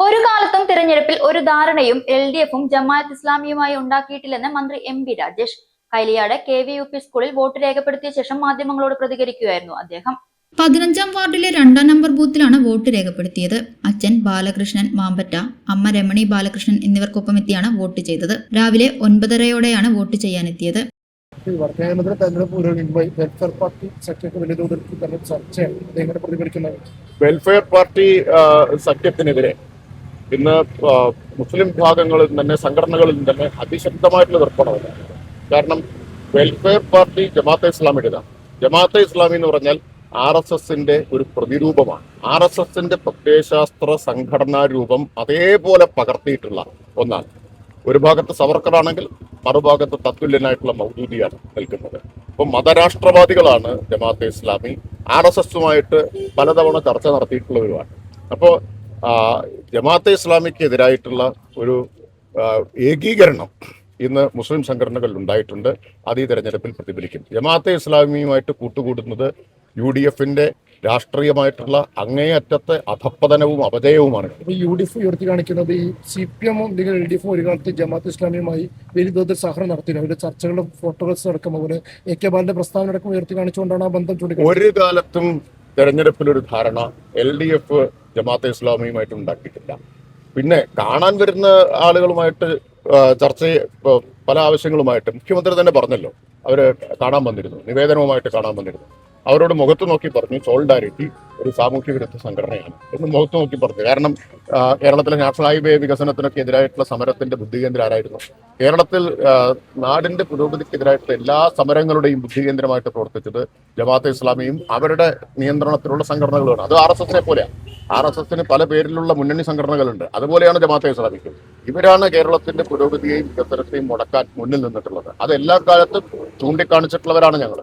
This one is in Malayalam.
ഒരു കാലത്തും തിരഞ്ഞെടുപ്പിൽ ഒരു ധാരണയും LDFും ജമാഅത്ത് ഇസ്ലാമിയുമായി ഉണ്ടാക്കിയിട്ടില്ലെന്ന് മന്ത്രി MP രാജേഷ്. കൈലിയാട് KVUP സ്കൂളിൽ വോട്ട് രേഖപ്പെടുത്തിയ ശേഷം മാധ്യമങ്ങളോട് പ്രതികരിക്കുകയായിരുന്നു അദ്ദേഹം. 15-ാം വാർഡിലെ 2-ാം നമ്പർ ബൂത്തിലാണ് വോട്ട് രേഖപ്പെടുത്തിയത്. അച്ഛൻ ബാലകൃഷ്ണൻ മാമ്പറ്റ, അമ്മ രമണി ബാലകൃഷ്ണൻ എന്നിവർക്കൊപ്പം എത്തിയാണ് വോട്ട് ചെയ്തത്. രാവിലെ 9:30-യോടെയാണ് വോട്ട് ചെയ്യാനെത്തിയത്. വെൽഫെയർ പാർട്ടി സഖ്യത്തിനെതിരെ ഇന്ന് മുസ്ലിം വിഭാഗങ്ങളിൽ തന്നെ സംഘടനകളിൽ തന്നെ അതിശക്തമായിട്ടുള്ള എതിർപ്പാണ്. കാരണം വെൽഫെയർ പാർട്ടി ജമാഅത്തെ ഇസ്ലാമിയുടേതാണ്. ജമാഅത്തെ ഇസ്ലാമി എന്ന് പറഞ്ഞാൽ RSSന്റെ ഒരു പ്രതിരൂപമാണ്. RSSന്റെ പ്രത്യയശാസ്ത്ര സംഘടനാ രൂപം അതേപോലെ പകർത്തിയിട്ടുള്ള ഒന്നാണ്. ഒരു ഭാഗത്ത് സവർക്കറാണെങ്കിൽ മറുഭാഗത്ത് തത്തുല്യനായിട്ടുള്ള മൗദൂദിയാണ് നിൽക്കുന്നത്. അപ്പം മതരാഷ്ട്രവാദികളാണ് ജമാഅത്തെ ഇസ്ലാമി. RSSുമായിട്ട് പലതവണ ചർച്ച നടത്തിയിട്ടുള്ളവരുമാണ്. അപ്പോൾ ജമാഅത്തെ ഇസ്ലാമിക്ക് എതിരായിട്ടുള്ള ഒരു ഏകീകരണം ഇന്ന് മുസ്ലിം സംഘടനകളിൽ ഉണ്ടായിട്ടുണ്ട്. അത് ഈ തെരഞ്ഞെടുപ്പിൽ പ്രതിഫലിക്കും. ജമാഅത്തെ ഇസ്ലാമിയുമായിട്ട് കൂട്ടുകൂടുന്നത് UDFന്റെ രാഷ്ട്രീയമായിട്ടുള്ള അങ്ങേയറ്റത്തെ അധപ്പതനവും അപജയവുമാണ്. UDF ഉയർത്തി കാണിക്കുന്നത് ഈ CPM LDF ഒരു കാലത്ത് ജമാഅത്ത് ഇസ്ലാമിയുമായി വലിയ തോതിൽ സഹകരണം നടത്തിയിരുന്നു. അവരുടെ ചർച്ചകളും ഫോട്ടോസ് അടക്കം അതുപോലെ AK ബാലന്റെ പ്രസ്താവന അടക്കം ഉയർത്തി കാണിച്ചുകൊണ്ടാണ് ആ ബന്ധം ചൂണ്ടിക്കാണിച്ചത്. ഒരു കാലത്തും തെരഞ്ഞെടുപ്പിലൊരു ധാരണ LDF ജമാഅത്തെ ഇസ്ലാമിയുമായിട്ട് ഉണ്ടാക്കിയിട്ടില്ല. പിന്നെ കാണാൻ വരുന്ന ആളുകളുമായിട്ട് ചർച്ച പല ആവശ്യങ്ങളുമായിട്ട് മുഖ്യമന്ത്രി തന്നെ പറഞ്ഞല്ലോ, അവര് കാണാൻ വന്നിരുന്നു, നിവേദനവുമായിട്ട് കാണാൻ വന്നിരുന്നു. അവരോട് മുഖത്ത് നോക്കി പറഞ്ഞു സോളിഡാരിറ്റി ഒരു സാമൂഹ്യ വിരുദ്ധ സംഘടനയാണ് എന്ന് മുഖത്ത് നോക്കി പറഞ്ഞു. കാരണം കേരളത്തിലെ നാഷണൽ ഹൈവേ വികസനത്തിനൊക്കെ എതിരായിട്ടുള്ള സമരത്തിന്റെ ബുദ്ധികേന്ദ്രം ആരായിരുന്നു? കേരളത്തിൽ നാടിന്റെ പുരോഗതിക്കെതിരായിട്ടുള്ള എല്ലാ സമരങ്ങളുടെയും ബുദ്ധികേന്ദ്രമായിട്ട് പ്രവർത്തിച്ചത് ജമാഅത്തെ ഇസ്ലാമിയും അവരുടെ നിയന്ത്രണത്തിലുള്ള സംഘടനകളുമാണ്. അത് RSSനെ പോലെയാണ്. RSSന് പല പേരിലുള്ള മുന്നണി സംഘടനകളുണ്ട്. അതുപോലെയാണ് ജമാഅത്തെ ഇസ്ലാമിക്ക്. ഇവരാണ് കേരളത്തിന്റെ പുരോഗതിയെയും വികസനത്തെയും മുടക്കാൻ മുന്നിൽ നിന്നിട്ടുള്ളത്. അത് എല്ലാ കാലത്തും ചൂണ്ടിക്കാണിച്ചിട്ടുള്ളവരാണ് ഞങ്ങൾ.